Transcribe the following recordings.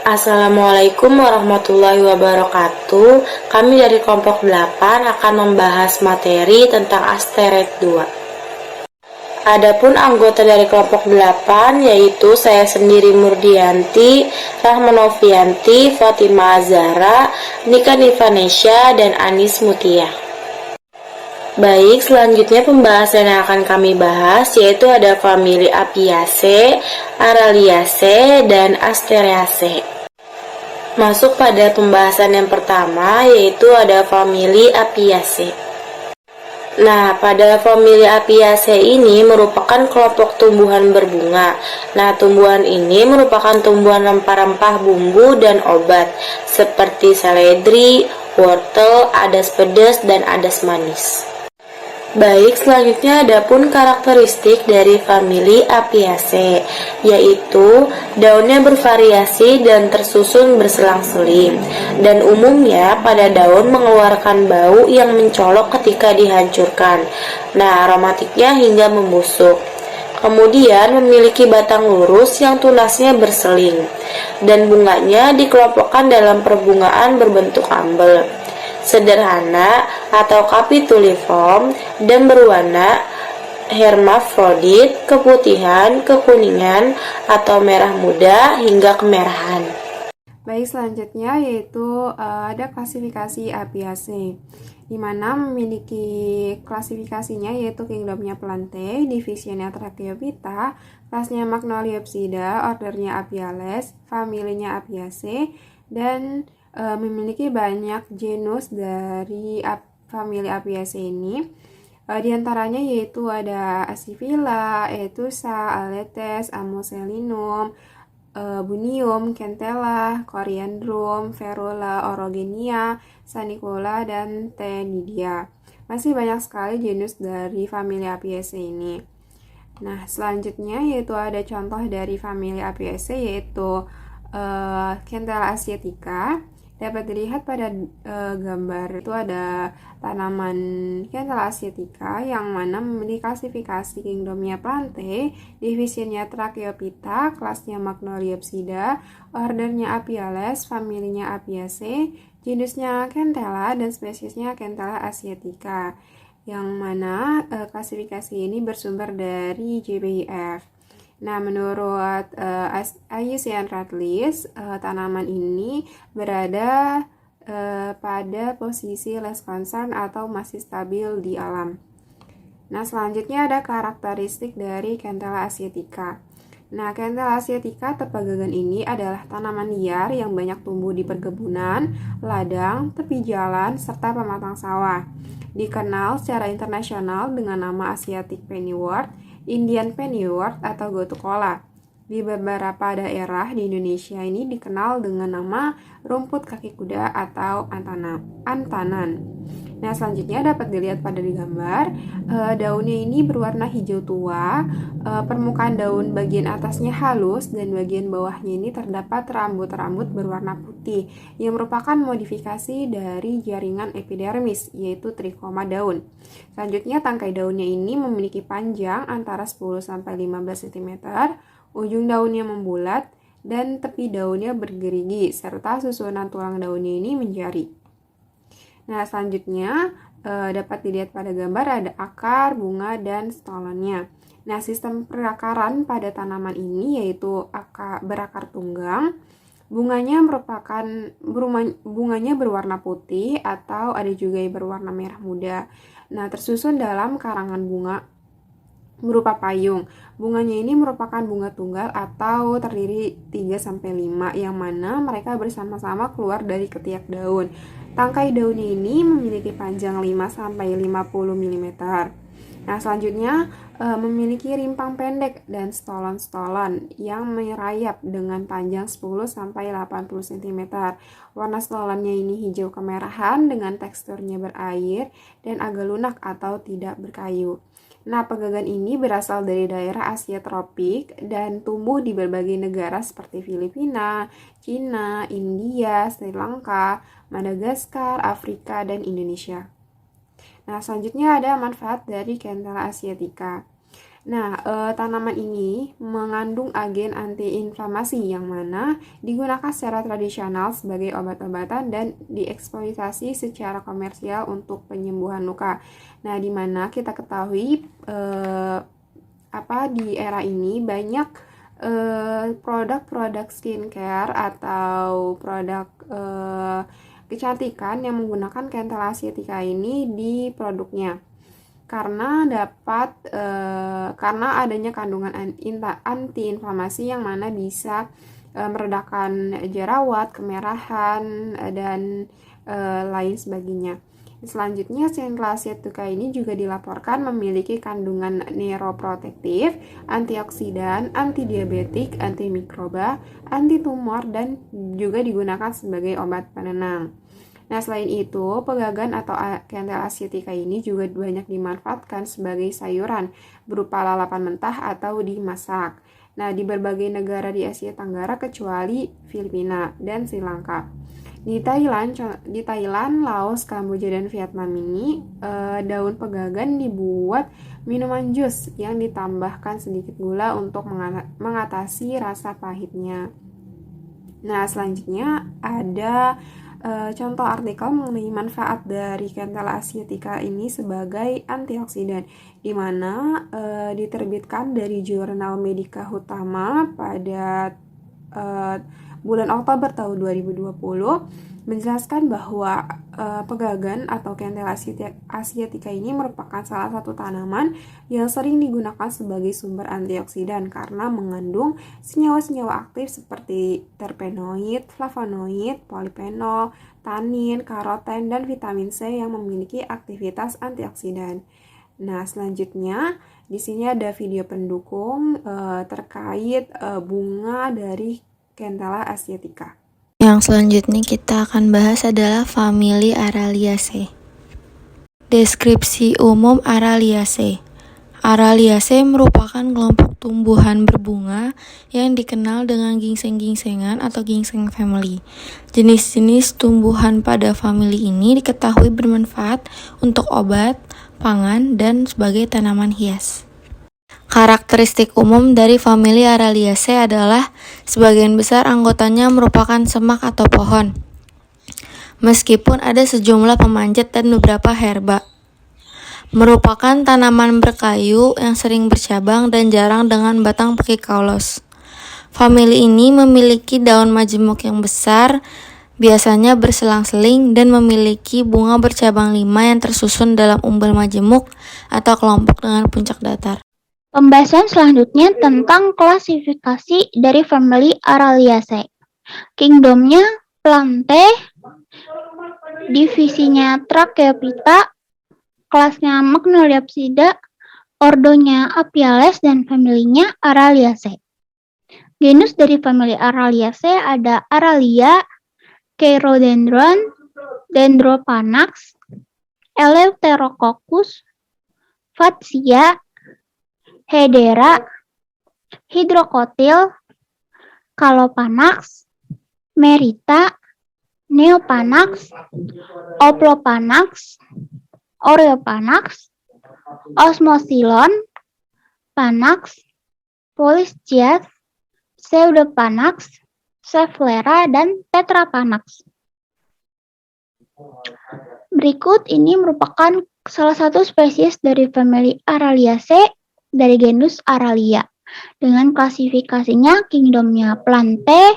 Assalamualaikum warahmatullahi wabarakatuh. Kami dari kelompok 8 akan membahas materi tentang asteroid 2. Adapun anggota dari kelompok 8 yaitu saya sendiri Murdianti, Rahmanovianti, Fatima Azara, Nika Nivanesha, dan Anis Mutia. Baik, selanjutnya pembahasan yang akan kami bahas yaitu ada famili Apiaceae, Araliaceae, dan Asteraceae. Masuk pada pembahasan yang pertama yaitu ada famili Apiaceae. Nah, pada famili Apiaceae ini merupakan kelompok tumbuhan berbunga. Nah, tumbuhan ini merupakan tumbuhan rempah-rempah bumbu dan obat seperti seledri, wortel, adas pedas, dan adas manis. Baik, selanjutnya adapun karakteristik dari famili Apiaceae, yaitu daunnya bervariasi dan tersusun berselang-seling, dan umumnya pada daun mengeluarkan bau yang mencolok ketika dihancurkan. Nah, aromatiknya hingga membusuk. Kemudian memiliki batang lurus yang tunasnya berseling, dan bunganya dikelompokkan dalam perbungaan berbentuk ambel, sederhana atau capituliform, dan berwarna hermafrodit, keputihan, kekuningan, atau merah muda hingga kemerahan. Baik, selanjutnya yaitu ada klasifikasi Apiaceae, di mana memiliki klasifikasinya yaitu kingdomnya Plantae, divisinya Tracheophyta, kelasnya Magnoliopsida, ordernya Apiales, familinya Apiaceae, dan memiliki banyak genus dari famili Apiaceae ini. Di antaranya yaitu ada Aciphila, Aetusa, Aletes, Amoselinum, Bunium, Centella, Coriandrum, Ferula, Orogenia, Sanicola, dan Ctenidia. Masih banyak sekali genus dari famili Apiaceae ini. Nah, selanjutnya yaitu ada contoh dari famili Apiaceae yaitu Centella asiatica. Dapat dilihat pada gambar itu ada tanaman Centella asiatica yang mana memiliki klasifikasi kingdomnya Plantae, divisinya Tracheophyta, kelasnya Magnoliopsida, ordernya Apiales, familinya Apiaceae, genusnya Centella, dan spesiesnya Centella asiatica, yang mana klasifikasi ini bersumber dari JBIF. Nah, menurut IUCN Radcliffe, tanaman ini berada pada posisi less concern atau masih stabil di alam. Nah, selanjutnya ada karakteristik dari Centella asiatica. Nah, Centella asiatica tepagagan ini adalah tanaman liar yang banyak tumbuh di perkebunan, ladang, tepi jalan, serta pematang sawah. Dikenal secara internasional dengan nama Asiatic Pennywort, Indian Pennywort, atau Gotukola. Di beberapa daerah di Indonesia ini dikenal dengan nama rumput kaki kuda atau antanan. Nah, selanjutnya dapat dilihat pada di gambar, daunnya ini berwarna hijau tua, permukaan daun bagian atasnya halus dan bagian bawahnya ini terdapat rambut-rambut berwarna putih yang merupakan modifikasi dari jaringan epidermis, yaitu trikoma daun. Selanjutnya, tangkai daunnya ini memiliki panjang antara 10-15 cm, ujung daunnya membulat, dan tepi daunnya bergerigi, serta susunan tulang daunnya ini menjari. Nah, selanjutnya dapat dilihat pada gambar ada akar, bunga, dan stolonnya. Nah, sistem perakaran pada tanaman ini yaitu berakar tunggang. Bunganya berwarna putih atau ada juga yang berwarna merah muda. Nah, tersusun dalam karangan bunga berupa payung. Bunganya ini merupakan bunga tunggal atau terdiri 3-5 yang mana mereka bersama-sama keluar dari ketiak daun. Tangkai daunnya ini memiliki panjang 5-50 mm. Nah, selanjutnya memiliki rimpang pendek dan stolon-stolon yang merayap dengan panjang 10-80 cm. Warna stolonnya ini hijau kemerahan dengan teksturnya berair dan agak lunak atau tidak berkayu. Nah, pegagan ini berasal dari daerah Asia tropik dan tumbuh di berbagai negara seperti Filipina, Cina, India, Sri Lanka, Madagaskar, Afrika, dan Indonesia. Nah, selanjutnya ada manfaat dari Centella asiatica. Nah, tanaman ini mengandung agen antiinflamasi yang mana digunakan secara tradisional sebagai obat-obatan dan dieksploitasi secara komersial untuk penyembuhan luka. Nah, di mana kita ketahui di era ini banyak produk-produk skincare atau produk kecantikan yang menggunakan kental asiatica ini di produknya karena adanya kandungan antiinflamasi yang mana bisa meredakan jerawat, kemerahan, dan lain sebagainya. Selanjutnya, sentra asiatica ini juga dilaporkan memiliki kandungan neuroprotektif, antioksidan, antidiabetik, antimikroba, antitumor, dan juga digunakan sebagai obat penenang. Nah, selain itu, pegagan atau kentel asiatica ini juga banyak dimanfaatkan sebagai sayuran berupa lalapan mentah atau dimasak. Nah, di berbagai negara di Asia Tenggara kecuali Filipina dan Sri Lanka. Di Thailand, Laos, Kamboja, dan Vietnam ini daun pegagan dibuat minuman jus yang ditambahkan sedikit gula untuk mengatasi rasa pahitnya. Nah, selanjutnya ada contoh artikel mengenai manfaat dari kentel asiatica ini sebagai antioksidan, di mana diterbitkan dari jurnal Medica Utama pada bulan Oktober tahun 2020 menjelaskan bahwa pegagan atau kentel asiatica ini merupakan salah satu tanaman yang sering digunakan sebagai sumber antioksidan karena mengandung senyawa-senyawa aktif seperti terpenoid, flavonoid, polifenol, tanin, karoten, dan vitamin C yang memiliki aktivitas antioksidan. Nah, selanjutnya di sini ada video pendukung terkait bunga dari Centella asiatica. Yang selanjutnya kita akan bahas adalah famili Araliaceae. Deskripsi umum Araliaceae. Araliaceae merupakan kelompok tumbuhan berbunga yang dikenal dengan ginseng-gingsengan atau ginseng family. Jenis-jenis tumbuhan pada famili ini diketahui bermanfaat untuk obat, pangan, dan sebagai tanaman hias. Karakteristik umum dari famili Araliaceae adalah sebagian besar anggotanya merupakan semak atau pohon, meskipun ada sejumlah pemanjat dan beberapa herba. Merupakan tanaman berkayu yang sering bercabang dan jarang dengan batang pakikaulos. Famili ini memiliki daun majemuk yang besar, biasanya berselang-seling dan memiliki bunga bercabang 5 yang tersusun dalam umbel majemuk atau kelompok dengan puncak datar. Pembahasan selanjutnya tentang klasifikasi dari famili Araliaceae. Kingdomnya Plantae, divisinya Tracheophyta, kelasnya Magnoliopsida, ordonya Apiales, dan familinya Araliaceae. Genus dari famili Araliaceae ada Aralia, Cheirodendron, Dendropanax, Eleutherococcus, Fatsia, Hedera, Hydrocotyl, Calopanax, Merita, Neopanax, Oplopanax, Oreopanax, Osmosilon, Panax, Polychias, Pseudopanax, Pseuphilera, dan Tetrapanax. Berikut ini merupakan salah satu spesies dari famili Araliaceae dari genus Aralia. Dengan klasifikasinya, kingdomnya Plantae,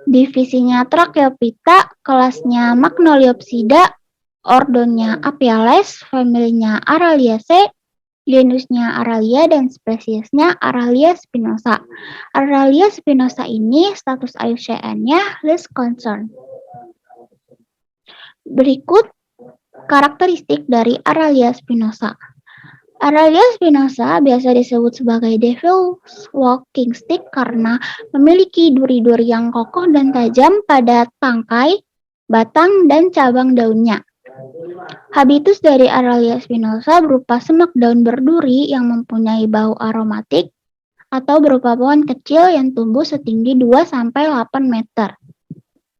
divisinya Tracheophyta, kelasnya Magnoliopsida, ordonya Apiales, familinya Araliaceae, genusnya Aralia, dan spesiesnya Aralia spinosa. Aralia spinosa ini status IUCN-nya least concern. Berikut karakteristik dari Aralia spinosa. Aralia spinosa biasa disebut sebagai Devil's Walking Stick karena memiliki duri-duri yang kokoh dan tajam pada tangkai, batang, dan cabang daunnya. Habitus dari Aralia spinosa berupa semak daun berduri yang mempunyai bau aromatik atau berupa pohon kecil yang tumbuh setinggi 2-8 meter.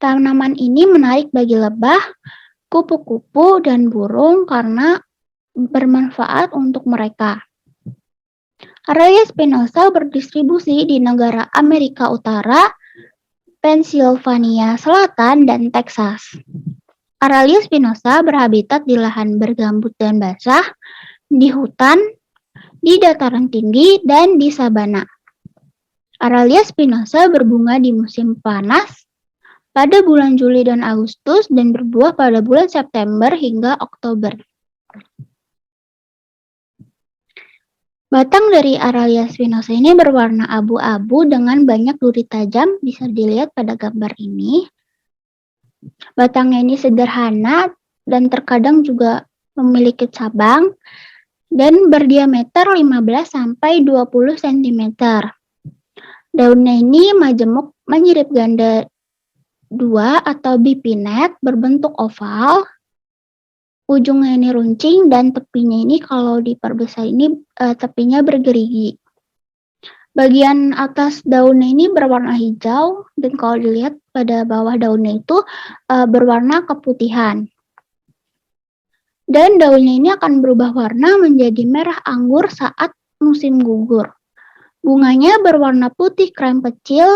Tanaman ini menarik bagi lebah, kupu-kupu, dan burung karena bermanfaat untuk mereka. Aralia spinosa berdistribusi di negara Amerika Utara, Pennsylvania Selatan, dan Texas. Aralia spinosa berhabitat di lahan bergambut dan basah, di hutan, di dataran tinggi, dan di sabana. Aralia spinosa berbunga di musim panas pada bulan Juli dan Agustus dan berbuah pada bulan September hingga Oktober. Batang dari Aralia spinosa ini berwarna abu-abu dengan banyak duri tajam, bisa dilihat pada gambar ini. Batangnya ini sederhana dan terkadang juga memiliki cabang dan berdiameter 15-20 cm. Daunnya ini majemuk menyirip ganda 2 atau bipinet berbentuk oval. Ujungnya ini runcing dan tepinya ini kalau diperbesar ini tepinya bergerigi. Bagian atas daunnya ini berwarna hijau dan kalau dilihat pada bawah daunnya itu berwarna keputihan. Dan daunnya ini akan berubah warna menjadi merah anggur saat musim gugur. Bunganya berwarna putih krem kecil,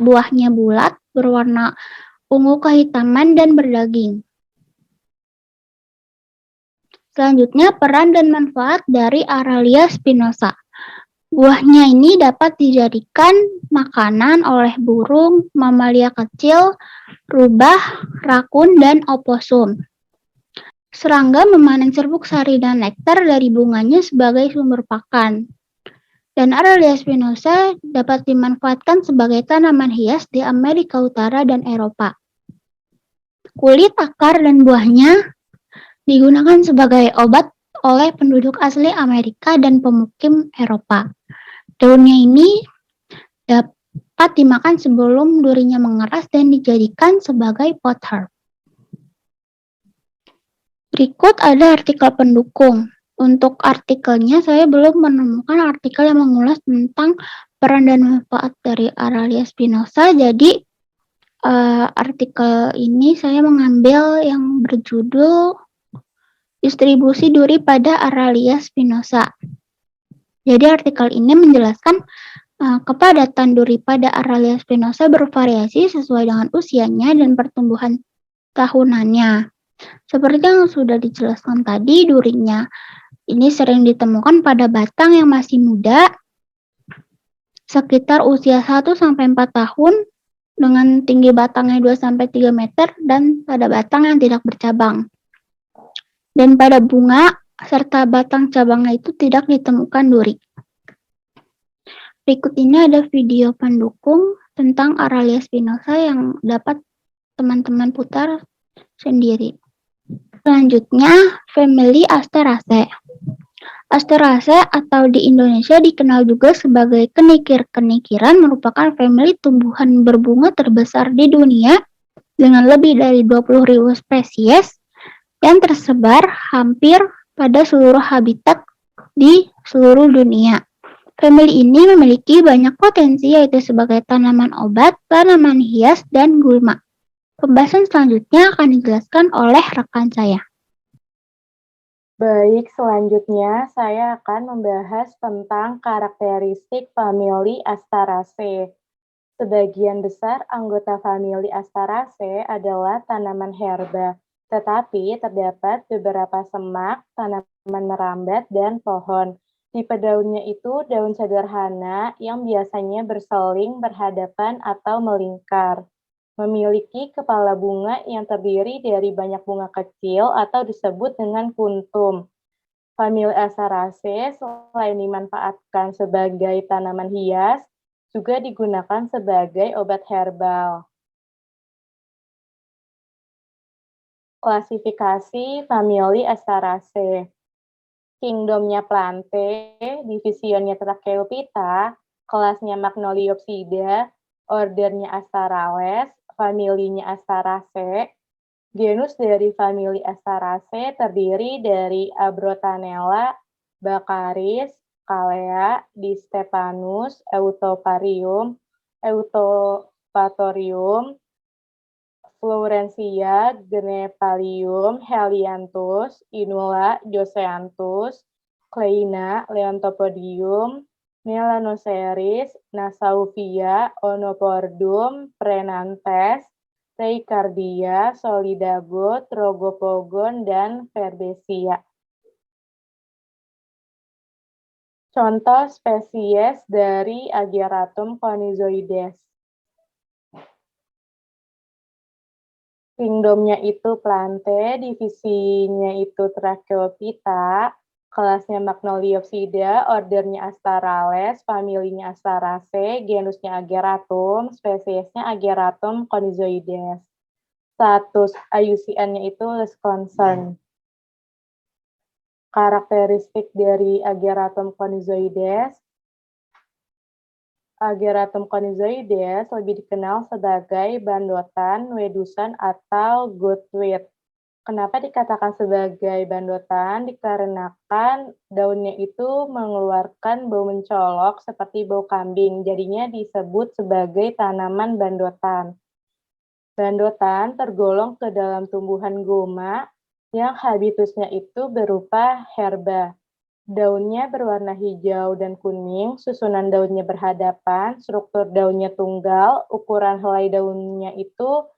buahnya bulat, berwarna ungu kehitaman dan berdaging. Selanjutnya, peran dan manfaat dari Aralia spinosa. Buahnya ini dapat dijadikan makanan oleh burung, mamalia kecil, rubah, rakun, dan oposum. Serangga memanen serbuk sari dan nektar dari bunganya sebagai sumber pakan. Dan Aralia spinosa dapat dimanfaatkan sebagai tanaman hias di Amerika Utara dan Eropa. Kulit, akar, dan buahnya digunakan sebagai obat oleh penduduk asli Amerika dan pemukim Eropa. Daunnya ini dapat dimakan sebelum durinya mengeras dan dijadikan sebagai pot herb. Berikut ada artikel pendukung. Untuk artikelnya saya belum menemukan artikel yang mengulas tentang peran dan manfaat dari Aralia spinosa. Jadi artikel ini saya mengambil yang berjudul Distribusi Duri pada Aralia spinosa. Jadi artikel ini menjelaskan kepadatan duri pada Aralia spinosa bervariasi sesuai dengan usianya dan pertumbuhan tahunannya. Seperti yang sudah dijelaskan tadi, durinya ini sering ditemukan pada batang yang masih muda, sekitar usia 1-4 tahun, dengan tinggi batangnya 2-3 meter, dan pada batang yang tidak bercabang. Dan pada bunga serta batang cabangnya itu tidak ditemukan duri. Berikut ini ada video pendukung tentang Aralia spinosa yang dapat teman-teman putar sendiri. Selanjutnya, famili Asteraceae. Asteraceae atau di Indonesia dikenal juga sebagai kenikir-kenikiran merupakan famili tumbuhan berbunga terbesar di dunia dengan lebih dari 20.000 spesies yang tersebar hampir pada seluruh habitat di seluruh dunia. Famili ini memiliki banyak potensi yaitu sebagai tanaman obat, tanaman hias, dan gulma. Pembahasan selanjutnya akan dijelaskan oleh rekan saya. Baik, selanjutnya saya akan membahas tentang karakteristik famili Asteraceae. Sebagian besar anggota famili Asteraceae adalah tanaman herba, tetapi terdapat beberapa semak, tanaman merambat, dan pohon. Tipe daunnya itu daun sederhana yang biasanya berseling, berhadapan, atau melingkar. Memiliki kepala bunga yang terdiri dari banyak bunga kecil atau disebut dengan kuntum. Famili Asteraceae selain dimanfaatkan sebagai tanaman hias, juga digunakan sebagai obat herbal. Klasifikasi famili Asteraceae. Kingdomnya Plantae, divisionnya Tracheophyta, kelasnya Magnoliopsida, ordernya Asterales, familinya Asteraceae. Genus dari famili Asteraceae terdiri dari Abrotanella, Baccharis, Calea, Distephanus, Eutoparium, Eutopatorium, Florencia, Gnepalium, Helianthus, Inula, Joseanthus, Kleina, Leontopodium, Melanoceris, Nassauphia, Onopordum, Prenantes, Reikardia, Solidago, Trogopogon, dan Verbesia. Contoh spesies dari Ageratum conizoides. Kingdomnya itu Plante, divisinya itu Tracheophyta, kelasnya Magnoliopsida, ordernya Astarales, familinya Astaraceae, genusnya Ageratum, spesiesnya Ageratum conizoides. Status IUCN-nya itu less concern. Karakteristik dari Ageratum conizoides. Ageratum conizoides lebih dikenal sebagai bandotan, wedusan, atau goatweed. Kenapa dikatakan sebagai bandotan? Dikarenakan daunnya itu mengeluarkan bau mencolok seperti bau kambing, jadinya disebut sebagai tanaman bandotan. Bandotan tergolong ke dalam tumbuhan goma yang habitusnya itu berupa herba. Daunnya berwarna hijau dan kuning, susunan daunnya berhadapan, struktur daunnya tunggal, ukuran helai daunnya itu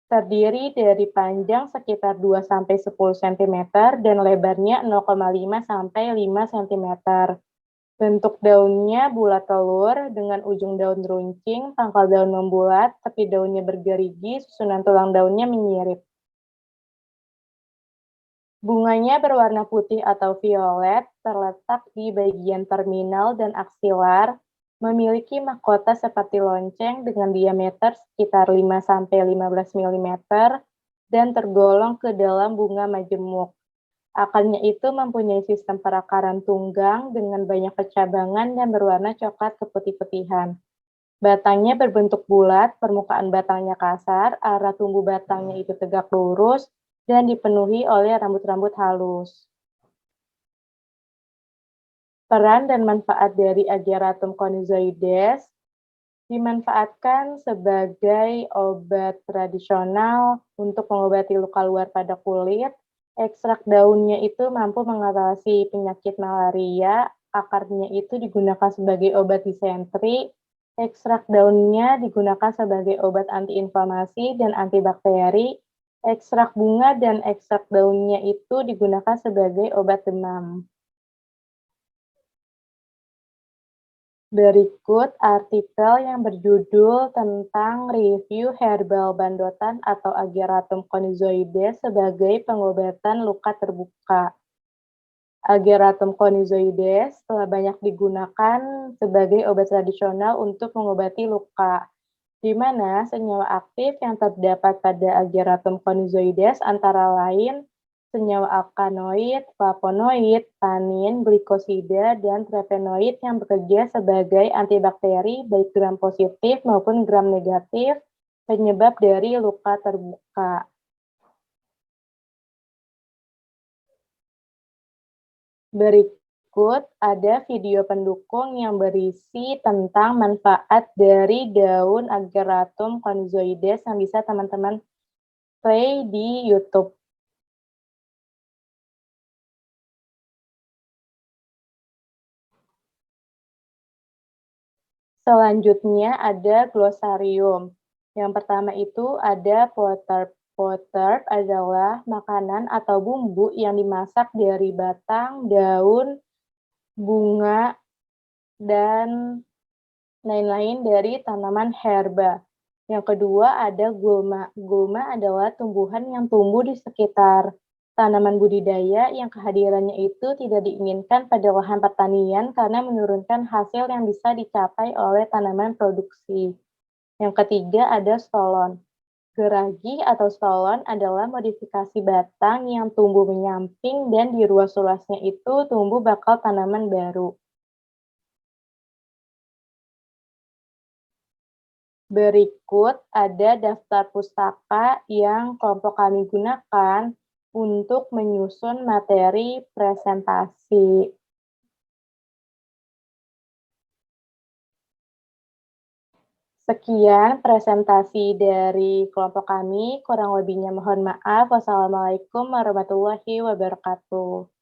terdiri dari panjang sekitar 2-10 cm dan lebarnya 0,5 sampai 5 cm. Bentuk daunnya bulat telur dengan ujung daun runcing, pangkal daun membulat, tepi daunnya bergerigi, susunan tulang daunnya menyirip. Bunganya berwarna putih atau violet, terletak di bagian terminal dan aksilar, memiliki mahkota seperti lonceng dengan diameter sekitar 5-15 mm dan tergolong ke dalam bunga majemuk. Akarnya itu mempunyai sistem perakaran tunggang dengan banyak percabangan dan berwarna coklat keputih-putihan. Batangnya berbentuk bulat, permukaan batangnya kasar, arah tumbuh batangnya itu tegak lurus, dan dipenuhi oleh rambut-rambut halus. Peran dan manfaat dari Ageratum conizoides dimanfaatkan sebagai obat tradisional untuk mengobati luka luar pada kulit. Ekstrak daunnya itu mampu mengatasi penyakit malaria, akarnya itu digunakan sebagai obat disentri, ekstrak daunnya digunakan sebagai obat antiinflamasi dan antibakteri, ekstrak bunga dan ekstrak daunnya itu digunakan sebagai obat demam. Berikut artikel yang berjudul tentang review herbal bandotan atau Ageratum conizoides sebagai pengobatan luka terbuka. Ageratum conizoides telah banyak digunakan sebagai obat tradisional untuk mengobati luka, di mana senyawa aktif yang terdapat pada Ageratum conizoides antara lain senyawa alkanoid, flavonoid, tanin, glikosida, dan terpenoid yang bekerja sebagai antibakteri baik gram positif maupun gram negatif penyebab dari luka terbuka. Berikut ada video pendukung yang berisi tentang manfaat dari daun Ageratum conizoides yang bisa teman-teman play di YouTube. Selanjutnya ada glosarium. Yang pertama itu ada potterb. Potterb adalah makanan atau bumbu yang dimasak dari batang, daun, bunga, dan lain-lain dari tanaman herba. Yang kedua ada gulma. Gulma adalah tumbuhan yang tumbuh di sekitar tanaman budidaya yang kehadirannya itu tidak diinginkan pada lahan pertanian karena menurunkan hasil yang bisa dicapai oleh tanaman produksi. Yang ketiga ada stolon. Geragi atau stolon adalah modifikasi batang yang tumbuh menyamping dan di ruas-ruasnya itu tumbuh bakal tanaman baru. Berikut ada daftar pustaka yang kelompok kami gunakan untuk menyusun materi presentasi. Sekian presentasi dari kelompok kami, kurang lebihnya mohon maaf. Wassalamualaikum warahmatullahi wabarakatuh.